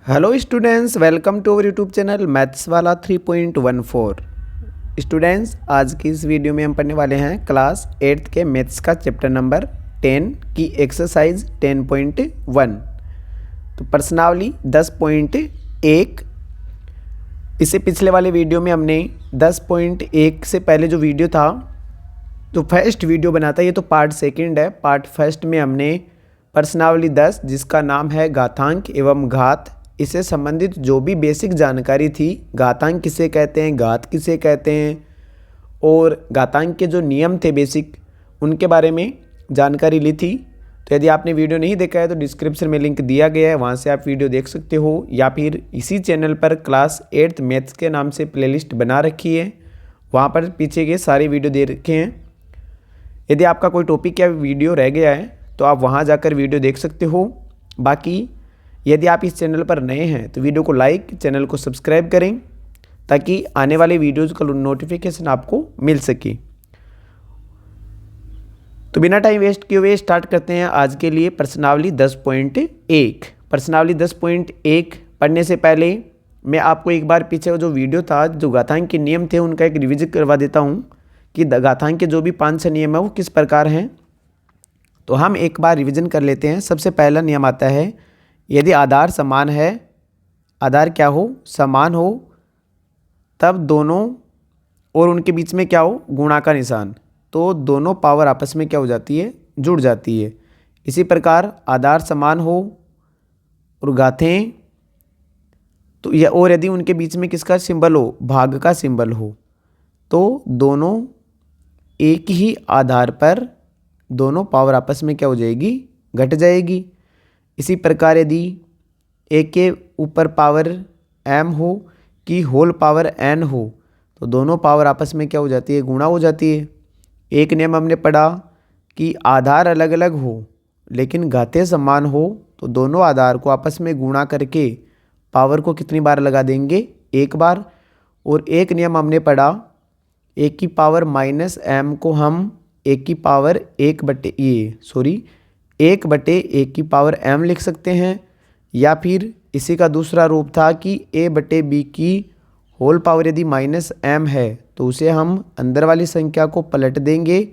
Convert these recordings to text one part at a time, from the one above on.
Hello students, welcome to our YouTube channel maths वाला 3.14। Students, आज की इस वीडियो में हम पढ़ने वाले हैं क्लास 8th के मैथ्स का चैप्टर नंबर 10 की एक्सरसाइज 10.1। तो प्रश्नावली 10.1। इससे पिछले वाले वीडियो में हमने 10.1 से पहले जो वीडियो था तो फर्स्ट वीडियो बना था, ये तो पार्ट सेकंड है। पार्ट फर्स्ट में हमने प्रश्नावली 10 जिसका नाम है घातांक एवं घात, इससे संबंधित जो भी बेसिक जानकारी थी, घातांक किसे कहते हैं, घात किसे कहते हैं और घातांक के जो नियम थे बेसिक, उनके बारे में जानकारी ली थी। तो यदि आपने वीडियो नहीं देखा है तो डिस्क्रिप्शन में लिंक दिया गया है, वहाँ से आप वीडियो देख सकते हो, या फिर इसी चैनल पर क्लास 8th मैथ्स के नाम से प्लेलिस्ट बना रखी है, वहाँ पर पीछे के सारे वीडियो दे रखे हैं। यदि आपका कोई टॉपिक या वीडियो रह गया है तो आप वहाँ जाकर वीडियो देख सकते हो। बाकी यदि आप इस चैनल पर नए हैं तो वीडियो को लाइक, चैनल को सब्सक्राइब करें ताकि आने वाले वीडियोज़ का नोटिफिकेशन आपको मिल सके। तो बिना टाइम वेस्ट किए हुए स्टार्ट करते हैं आज के लिए प्रश्नावली 10.1। प्रश्नावली 10.1 पढ़ने से पहले मैं आपको एक बार पीछे जो वीडियो था, जो घातांक के नियम थे, उनका एक रिविजन करवा देता हूँ कि घातांक के जो भी 5 नियम है वो किस प्रकार हैं। तो हम एक बार रिवीजन कर लेते हैं। सबसे पहला नियम आता है, यदि आधार समान है, आधार क्या हो, समान हो, तब दोनों और उनके बीच में क्या हो, गुणा का निशान, तो दोनों पावर आपस में क्या हो जाती है, जुड़ जाती है। इसी प्रकार आधार समान हो और घातें तो यह, और यदि उनके बीच में किसका सिंबल हो, भाग का सिंबल हो, तो दोनों एक ही आधार पर दोनों पावर आपस में क्या हो जाएगी, घट जाएगी। इसी प्रकार यदि एक के ऊपर पावर m हो कि होल पावर n हो तो दोनों पावर आपस में क्या हो जाती है, गुणा हो जाती है। एक नियम हमने पढ़ा कि आधार अलग अलग हो लेकिन घातें समान हो तो दोनों आधार को आपस में गुणा करके पावर को कितनी बार लगा देंगे, एक बार। और एक नियम हमने पढ़ा, एक की पावर -m को हम एक की पावर 1/1 की पावर m लिख सकते हैं, या फिर इसी का दूसरा रूप था कि a/b की होल पावर यदि -m है तो उसे हम अंदर वाली संख्या को पलट देंगे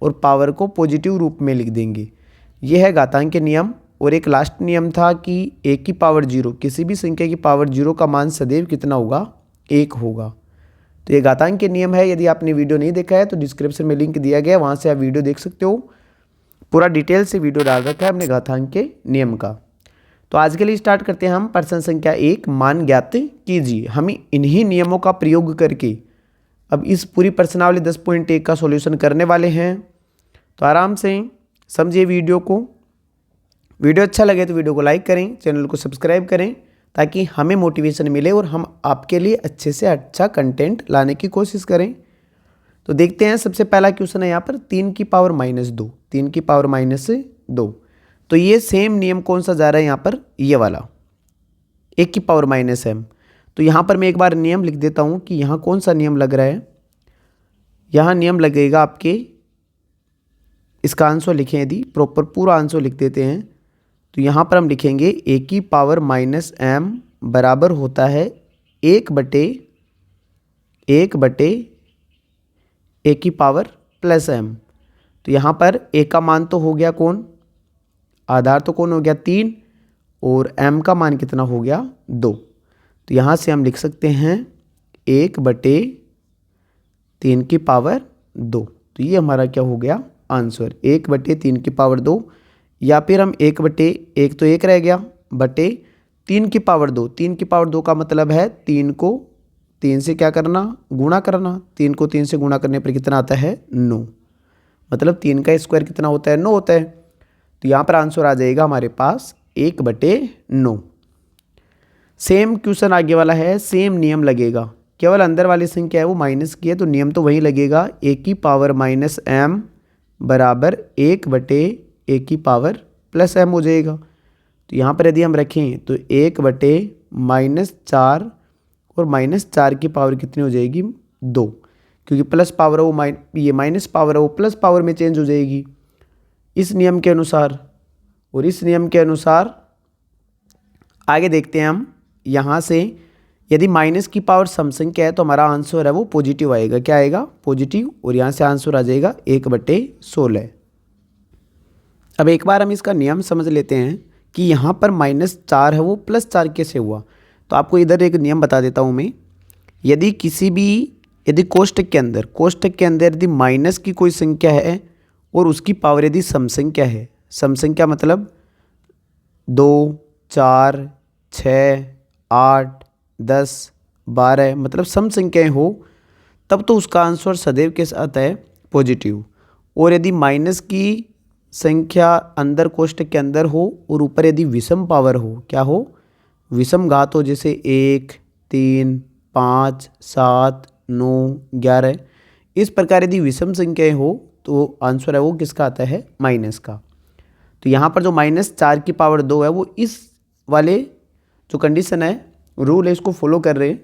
और पावर को पॉजिटिव रूप में लिख देंगे। यह है घातांक के नियम। और एक लास्ट नियम था कि एक की पावर 0, किसी भी संख्या की पावर 0 का मान सदैव कितना होगा, 1 होगा। तो ये घातांक के नियम है। यदि आपने वीडियो नहीं देखा है तो डिस्क्रिप्शन में लिंक दिया गया है, वहाँ से आप वीडियो देख सकते हो। पूरा डिटेल से वीडियो डाल रखा है हमने घातांक के नियम का। तो आज के लिए स्टार्ट करते हैं हम। प्रश्न संख्या 1, मान ज्ञात कीजिए। हम इन्हीं नियमों का प्रयोग करके अब इस पूरी प्रश्नावली 10.1 का सॉल्यूशन करने वाले हैं। तो आराम से समझिए वीडियो को। वीडियो अच्छा लगे तो वीडियो को लाइक करें, चैनल को सब्सक्राइब करें ताकि हमें मोटिवेशन मिले और हम आपके लिए अच्छे से अच्छा कंटेंट लाने की कोशिश करें। तो देखते हैं, सबसे पहला क्वेश्चन है यहाँ पर 3 की पावर -2, 3 की पावर -2। तो ये सेम नियम कौन सा जा रहा है यहाँ पर, ये वाला 1 की पावर -m। तो यहाँ पर मैं एक बार नियम लिख देता हूँ कि यहाँ कौन सा नियम लग रहा है। यहाँ नियम लगेगा आपके, इसका आंसर लिखें, यदि प्रॉपर पूरा आंसर लिख देते हैं तो यहाँ पर हम लिखेंगे 1 की पावर -m बराबर होता है 1/1 की पावर +m। तो यहाँ पर a का मान तो हो गया कौन, आधार तो कौन हो गया 3, और m का मान कितना हो गया 2। तो यहाँ से हम लिख सकते हैं 1/3 की पावर 2। तो ये हमारा क्या हो गया आंसर, 1/3 की पावर 2, या फिर हम 1/1 तो 1 रह गया, बटे 3 की पावर 2। 3 की पावर 2 का मतलब है 3 को 3 से क्या करना, गुणा करना। 3 को 3 से गुणा करने पर कितना आता है, 9। मतलब 3 का स्क्वायर कितना होता है, 9 होता है। तो यहाँ पर आंसर आ जाएगा हमारे पास 1/9। सेम क्वेश्चन आगे वाला है, सेम नियम लगेगा, केवल अंदर वाली संख्या है वो माइनस की है तो नियम तो वही लगेगा। 1 की पावर -m बराबर 1/1 की पावर +m हो जाएगा। तो यहाँ पर यदि हम रखें तो 1/-4 और -4 की पावर कितनी हो जाएगी, 2, क्योंकि प्लस पावर है वो ये माइनस पावर है वो प्लस पावर में चेंज हो जाएगी इस नियम के अनुसार। और इस नियम के अनुसार आगे देखते हैं हम यहाँ से, यदि माइनस की पावर सम संख्या है तो हमारा आंसर है वो पॉजिटिव आएगा। क्या आएगा? पॉजिटिव। और यहाँ से आंसर आ जाएगा 1/16। अब एक बार हम इसका नियम समझ लेते हैं कि यहाँ पर -4 है वो +4 कैसे हुआ। तो आपको इधर एक नियम बता देता हूँ मैं। यदि कोष्टक के अंदर यदि माइनस की कोई संख्या है और उसकी पावर यदि सम संख्या है, सम संख्या मतलब 2, 4, 6, 8, 10, 12 मतलब सम संख्याएं हो, तब तो उसका आंसर सदैव के साथ है पॉजिटिव। और यदि माइनस की संख्या अंदर कोष्टक के अंदर हो और ऊपर यदि विषम पावर हो, क्या हो? विषम घात हो, जैसे 1, 3, 5, 7, 9, 11, इस प्रकार यदि विषम संख्याएं हो तो आंसर है वो किसका आता है? माइनस का। तो यहाँ पर जो -4 की पावर 2 है वो इस वाले जो कंडीशन है, रूल है, इसको फॉलो कर रहे हैं।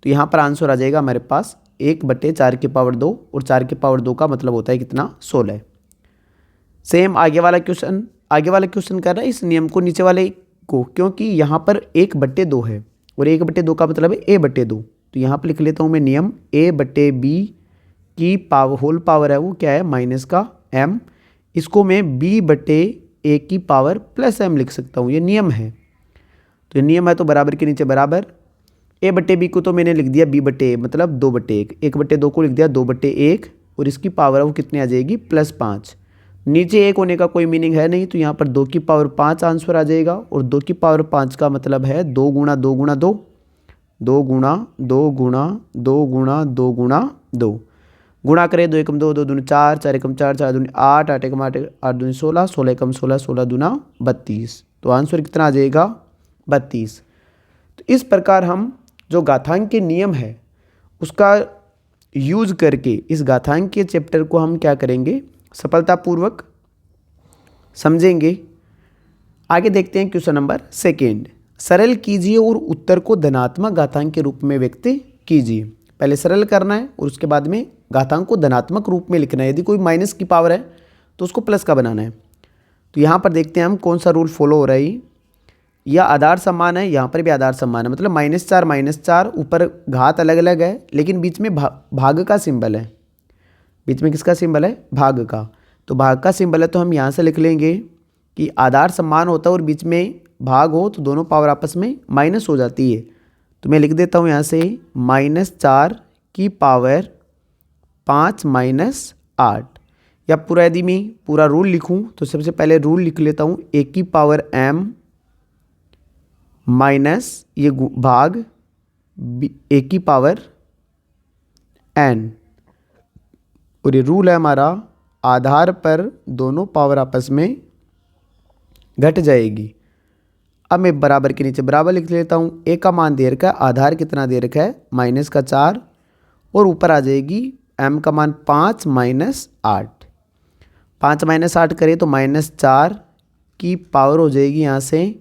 तो यहाँ पर आंसर आ जाएगा हमारे पास 1/4 की पावर 2, और 4 की पावर 2 का मतलब होता है कितना? 16। सेम आगे वाला क्वेश्चन कर रहा है इस नियम को नीचे वाले को, क्योंकि यहाँ पर 1/2 है और 1/2 का मतलब है a/2। तो यहाँ पर लिख लेता हूँ मैं नियम, a/b की पावर होल पावर है वो क्या है? माइनस का m। इसको मैं b/a की पावर +m लिख सकता हूँ, ये नियम है। तो ये नियम है तो बराबर के नीचे बराबर, a/b को तो मैंने लिख दिया b/a मतलब 2/1, 1/2 को लिख दिया 2/1, और इसकी पावर है वो कितनी आ जाएगी? +5। नीचे 1 होने का कोई मीनिंग है नहीं, तो यहाँ पर 2 की पावर 5 आंसर आ जाएगा। और 2 की पावर 5 का मतलब है 2 गुणा 2 गुणा 2, 2 गुणा 2 गुणा 2 गुणा 2 गुणा 2, गुणा करें 2 एकम 2, 2 दूनी 4, 4 एकम 4, 4 दूनी 8, 8 एकम 8, 8 दूनी 16, 16 एकम 16, 16 दूना 32। तो आंसर कितना आ जाएगा? 32। तो इस प्रकार हम जो घातांक के नियम है उसका यूज करके इस घातांक के चैप्टर को हम क्या करेंगे? सफलतापूर्वक समझेंगे। आगे देखते हैं क्वेश्चन नंबर 2। सरल कीजिए और उत्तर को धनात्मक घातांक के रूप में व्यक्त कीजिए। पहले सरल करना है और उसके बाद में घातांक को धनात्मक रूप में लिखना है। यदि कोई माइनस की पावर है तो उसको प्लस का बनाना है। तो यहाँ पर देखते हैं हम कौन सा रूल फॉलो हो रहा है। यह आधार समान है, यहाँ पर भी आधार समान है, मतलब -4 ऊपर घात अलग अलग है, लेकिन बीच में भाग का सिंबल है। बीच में किसका सिंबल है? भाग का। तो भाग का सिंबल है तो हम यहाँ से लिख लेंगे कि आधार समान होता है और बीच में भाग हो तो दोनों पावर आपस में माइनस हो जाती है। तो मैं लिख देता हूँ यहाँ से -4 की पावर 5 - 8, या पूरा यदि मैं पूरा रूल लिखूँ तो सबसे पहले रूल लिख लेता हूँ, a की पावर m माइनस ये भाग a की पावर n। और ये रूल है हमारा, आधार पर दोनों पावर आपस में घट जाएगी। अब मैं बराबर के नीचे बराबर लिख लेता हूँ। a का मान दे रखा है, आधार कितना दे रखा है? -4, और ऊपर आ जाएगी m का मान 5 - 8। 5 - 8 करें तो -4 की पावर हो जाएगी यहाँ से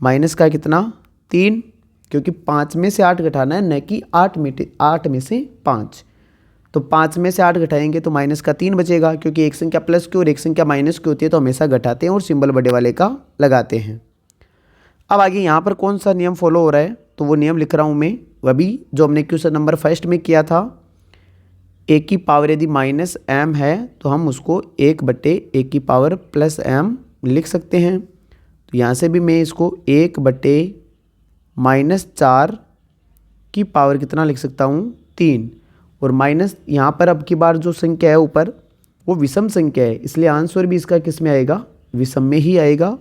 माइनस का कितना? 3, क्योंकि 5 में से 8 घटाना है, न कि 8 में से 5। तो 5 में से 8 घटाएंगे तो माइनस का 3 बचेगा, क्योंकि एक संख्या प्लस की और एक संख्या माइनस की होती है तो हमेशा घटाते हैं और सिंबल बड़े वाले का लगाते हैं। अब आगे यहाँ पर कौन सा नियम फॉलो हो रहा है, तो वो नियम लिख रहा हूँ मैं, वह भी जो हमने क्वेश्चन नंबर 1 में किया था। a की पावर यदि -m है तो हम उसको 1/a की पावर +m लिख सकते हैं। तो यहाँ से भी मैं इसको 1/-4 की पावर कितना लिख सकता हूँ? 3। और माइनस यहाँ पर अब की बार जो संख्या है ऊपर वो विषम संख्या है, इसलिए आंसर भी इसका किस में आएगा? विषम में ही आएगा।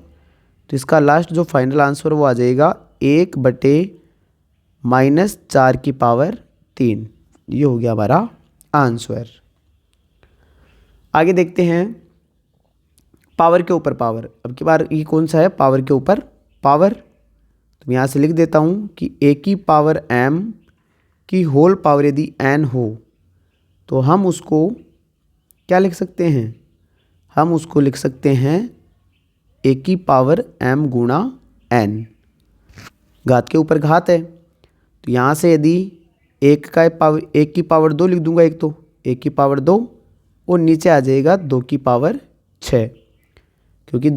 तो इसका लास्ट जो फाइनल आंसर वो आ जाएगा 1/-4 की पावर 3। ये हो गया हमारा आंसर। आगे देखते हैं पावर के ऊपर पावर। अब की बार ये कौन सा है? पावर के ऊपर पावर। तो यहाँ से लिख देता हूँ कि a की पावर m की होल पावर यदि n हो तो हम उसको क्या लिख सकते हैं? हम उसको लिख सकते हैं a की पावर m गुणा n। घात के ऊपर घात है, तो यहाँ से यदि 1 की पावर 2 लिख दूंगा, एक तो 1 की पावर 2, और नीचे आ जाएगा 2 की पावर 6, क्योंकि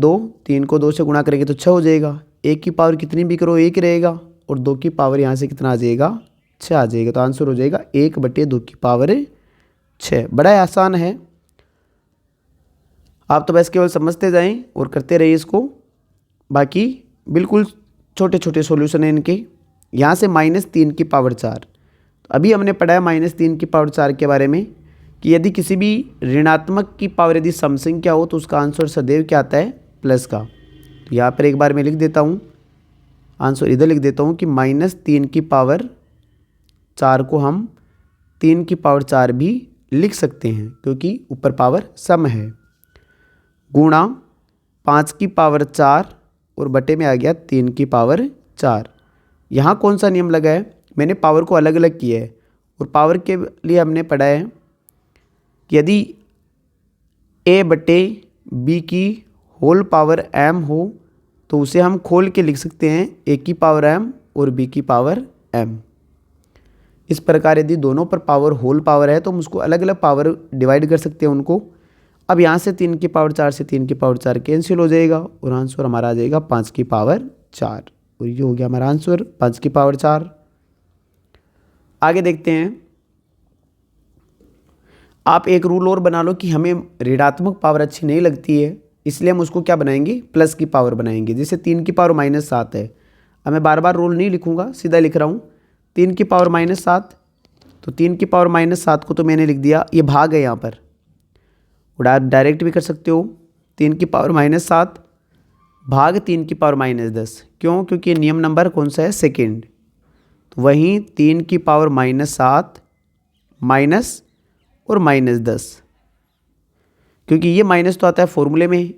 3 को 2 से गुणा करेंगे तो 6 हो जाएगा। एक की पावर कितनी भी करो एक रहेगा, और 2 की पावर यहाँ से कितना आ जाएगा 6 आ जाएगा। तो आंसर हो जाएगा 1/2 की पावर 6। बड़ा आसान है, आप तो बस केवल समझते जाएं और करते रहिए इसको। बाकी बिल्कुल छोटे छोटे सॉल्यूशन हैं इनके। यहाँ से -3 की पावर 4, तो अभी हमने पढ़ा है -3 की पावर 4 के बारे में कि यदि किसी भी ऋणात्मक की पावर यदि समसंख्या हो तो उसका आंसर सदैव क्या आता है प्लस का। तो यहाँ पर एक बार मैं लिख देता हूँ, आंसर इधर लिख देता हूँ कि -3 की पावर 4 को हम 3 की पावर 4 भी लिख सकते हैं क्योंकि ऊपर पावर सम है, गुणा 5 की पावर 4 और बटे में आ गया 3 की पावर 4। यहाँ कौन सा नियम लगा है, मैंने पावर को अलग अलग किया है और पावर के लिए हमने पढ़ा है कि यदि a/b की होल पावर m हो तो उसे हम खोल के लिख सकते हैं a की पावर m और b की पावर m। इस प्रकार यदि दोनों पर पावर होल पावर है तो हम उसको अलग अलग पावर डिवाइड कर सकते हैं उनको। अब यहाँ से 3 की पावर 4 से 3 की पावर 4 कैंसिल हो जाएगा और आंसर हमारा आ जाएगा 5 की पावर 4, और ये हो गया हमारा आंसर 5 की पावर 4। आगे देखते हैं, आप एक रूल और बना लो कि हमें ऋणात्मक पावर अच्छी नहीं लगती है, इसलिए हम उसको क्या बनाएंगे प्लस की पावर बनाएंगे। जैसे 3 की पावर -7 है, अब मैं बार बार रूल नहीं लिखूंगा, सीधा लिख रहा हूँ 3 की पावर -7, तो 3 की पावर -7 को तो मैंने लिख दिया, ये भाग है यहाँ पर, और डायरेक्ट भी कर सकते हो 3 की पावर -7 भाग 3 की पावर -10। क्यों? क्योंकि नियम नंबर कौन सा है सेकेंड। तो वहीं 3 की पावर -7 माइनस और -10, क्योंकि ये माइनस तो आता है फॉर्मूले में,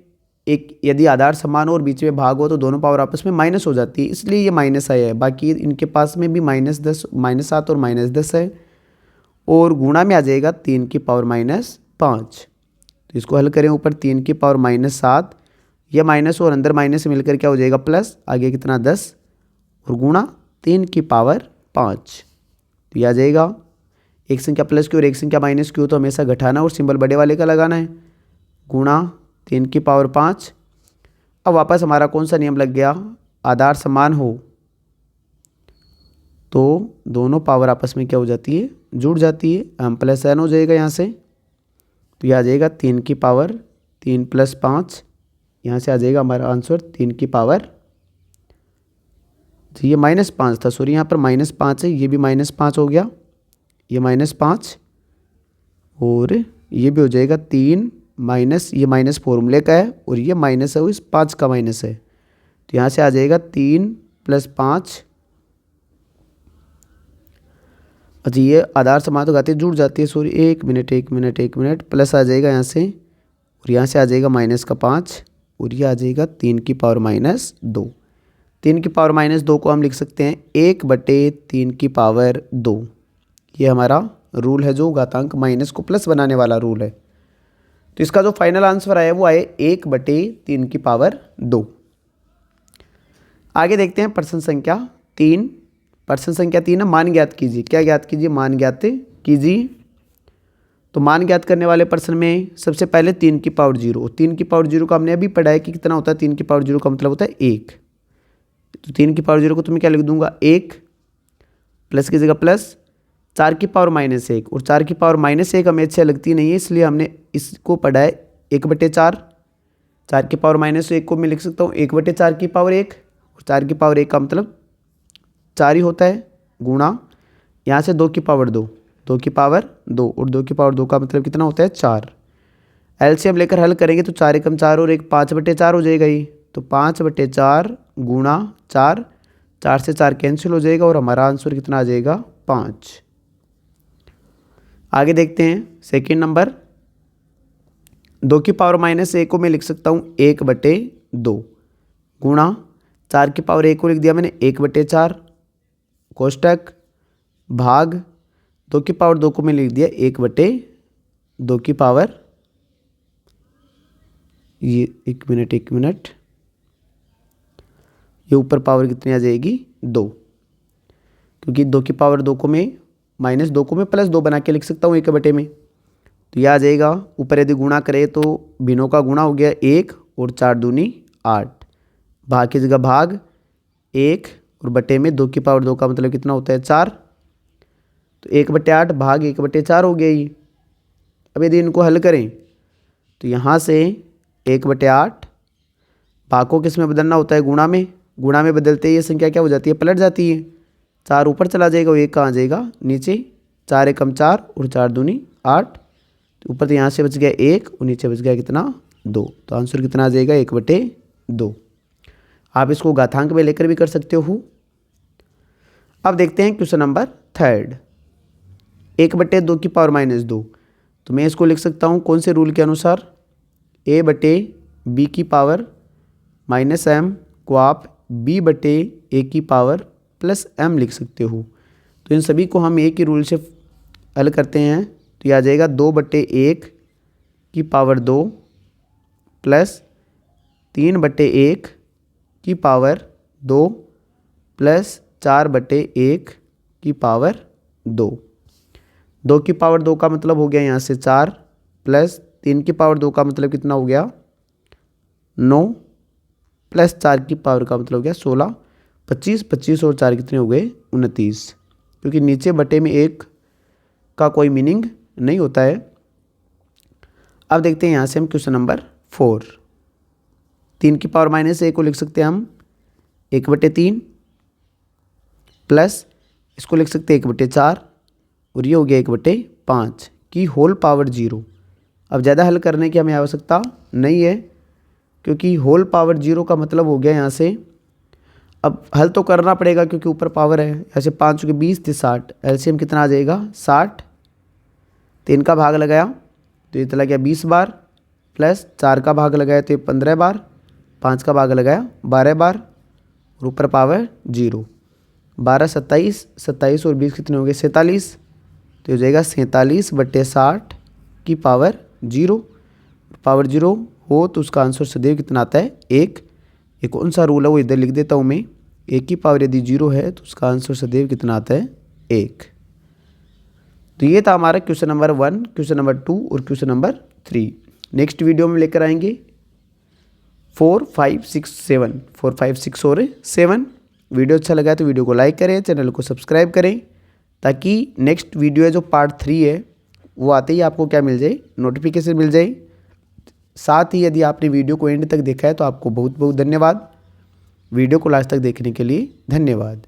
एक यदि आधार समान हो और बीच में भाग हो तो दोनों पावर आपस में माइनस हो जाती है, इसलिए ये माइनस आया है। बाकी इनके पास में भी -10 -7 और -10 है, और गुणा में आ जाएगा 3 की पावर -5। तो इसको हल करें, ऊपर 3 की पावर -7, यह माइनस और अंदर माइनस मिलकर क्या हो जाएगा प्लस, आगे कितना 10, और गुणा 3 की पावर 5। तो यह आ जाएगा, एक संख्या प्लस की और एक संख्या माइनस की हो तो हमेशा घटाना और सिंबल बड़े वाले का लगाना है, गुणा 3 की पावर 5। अब वापस हमारा कौन सा नियम लग गया, आधार समान हो तो दोनों पावर आपस में क्या हो जाती है जुड़ जाती है, m + n हो जाएगा यहाँ से। तो यह आ जाएगा 3 की पावर 3 + 5, यहाँ से आ जाएगा हमारा आंसर 3 की पावर, तो ये -5 था, सॉरी यहाँ पर -5 है, ये भी -5 हो गया, ये -5 और ये भी हो जाएगा 3 माइनस, ये माइनस फॉर्मूले का है और ये माइनस है वो इस 5 का माइनस है, तो यहाँ से आ जाएगा 3 + 5। अच्छा ये आधार समान तो गाते जुड़ जाती है, सॉरी एक मिनट प्लस आ जाएगा यहाँ से, और यहाँ से आ जाएगा -5 और ये आ जाएगा 3 की पावर -2। 3 की पावर -2 को हम लिख सकते हैं 1/3 की पावर 2। ये हमारा रूल है जो घातांक माइनस को प्लस बनाने वाला रूल है। तो इसका जो फाइनल आंसर आया वो आए 1/3 की पावर 2। आगे देखते हैं प्रश्न संख्या 3। प्रश्न संख्या 3 है, मान ज्ञात कीजिए। क्या ज्ञात कीजिए? मान ज्ञात कीजिए। तो मान ज्ञात करने वाले प्रश्न में सबसे पहले 3 की पावर 0। 3 की पावर 0 का हमने अभी पढ़ा है कि कितना होता है, 3 की पावर 0 का मतलब होता है 1। तो 3 की पावर 0 को तुम्हें क्या लिख दूंगा 1, प्लस की जगह प्लस, 4 की पावर -1, और 4 की पावर -1 हमें अच्छा लगती नहीं है, इसलिए हमने इसको पढ़ा है 1/4। 4 की पावर -1 को मैं लिख सकता हूँ 1/4 की पावर 1, और 4 की पावर 1 का मतलब 4 ही होता है, गुणा यहाँ से 2 की पावर 2, 2 की पावर 2, और 2 की पावर 2 का मतलब कितना होता है 4। एलसीएम लेकर हल करेंगे तो 4 × 4 और 1 5/4 हो जाएगा ये, तो 5/4 गुणा 4, 4 से 4 कैंसिल हो जाएगा और हमारा आंसर कितना आ जाएगा 5। आगे देखते हैं सेकेंड नंबर। 2 की पावर -1 को मैं लिख सकता हूँ 1/2, गुणा 4 की पावर 1 को लिख दिया मैंने 1/4, कोष्टक भाग 2 की पावर 2 को मैं लिख दिया 1/2 की पावर, ये एक मिनट, ये ऊपर पावर कितनी आ जाएगी 2, क्योंकि 2 की पावर 2 को मैं -2 को मैं +2 बना के लिख सकता हूँ 1/2 में। तो यह आ जाएगा, ऊपर यदि गुणा करें तो भिन्नों का गुणा हो गया 1 और 4 दूनी 8, भाग की जगह भाग, 1 और बटे में 2 की पावर 2 का मतलब कितना होता है 4। तो 1/8 भाग 1/4 हो गया ये। अब यदि इनको हल करें तो यहाँ से 1/8 भाग को किस में बदलना होता है, गुणा में। गुणा में बदलते ही ये संख्या क्या हो जाती है, पलट जाती है। 4 ऊपर चला जाएगा और 1 कहाँ आ जाएगा नीचे। 4 एकम 4 और 4 दूनी 8। तो ऊपर तो यहाँ से बच गया 1 और नीचे बच गया कितना 2। तो आंसर कितना आ जाएगा 1/2। आप इसको घातांक में लेकर भी कर सकते हो। अब देखते हैं क्वेश्चन नंबर 3। 1/2 की पावर -2। तो मैं इसको लिख सकता हूँ कौन से रूल के अनुसार, a/b की पावर -m को आप b/a की पावर +m लिख सकते हो। तो इन सभी को हम एक ही रूल से हल करते हैं तो यह आ जाएगा 2/1 की पावर 2 प्लस 3/1 की पावर 2 प्लस 4/1 की पावर 2। 2 की पावर 2 का मतलब हो गया यहाँ से 4 प्लस 3 की पावर 2 का मतलब कितना हो गया 9 प्लस 4 की पावर का मतलब हो गया 16। 25 और 4 कितने हो गए 29, क्योंकि नीचे बटे में 1 का कोई मीनिंग नहीं होता है। अब देखते हैं यहाँ से हम क्वेश्चन नंबर 4। 3 की पावर -1 को लिख सकते हैं हम 1/3 प्लस इसको लिख सकते हैं 1/4 और ये हो गया 1/5 की होल पावर 0। अब ज़्यादा हल करने की हमें आवश्यकता नहीं है, क्योंकि होल पावर 0 का मतलब हो गया यहाँ से, अब हल तो करना पड़ेगा क्योंकि ऊपर पावर है। ऐसे 5 के 20 थे 60, एलसीएम कितना आ जाएगा 60। 3 का भाग लगाया तो ये चला गया 20 बार, प्लस 4 का भाग लगाया तो ये 15 बार, 5 का भाग लगाया 12 बार और ऊपर पावर 0। 12 27, 27 और 20 कितने हो गए 47। तो हो जाएगा 47/60 की पावर 0। पावर 0 हो तो उसका आंसर सदैव कितना आता है 1। ये कौन सा रूल है वो इधर लिख देता हूँ मैं। 1 की पावर यदि 0 है तो उसका आंसर सदैव कितना आता है 1। तो ये था हमारा क्वेश्चन नंबर 1, क्वेश्चन नंबर 2 और क्वेश्चन नंबर 3। नेक्स्ट वीडियो में लेकर आएंगे 4, 5, 6, 7, 4, 5, 6 और 7। वीडियो अच्छा लगा तो वीडियो को लाइक करें, चैनल को सब्सक्राइब करें, ताकि नेक्स्ट वीडियो है जो पार्ट 3 है वो आते ही आपको क्या मिल जाए, नोटिफिकेशन मिल जाए। साथ ही यदि आपने वीडियो को एंड तक देखा है तो आपको बहुत बहुत धन्यवाद। वीडियो को लास्ट तक देखने के लिए धन्यवाद।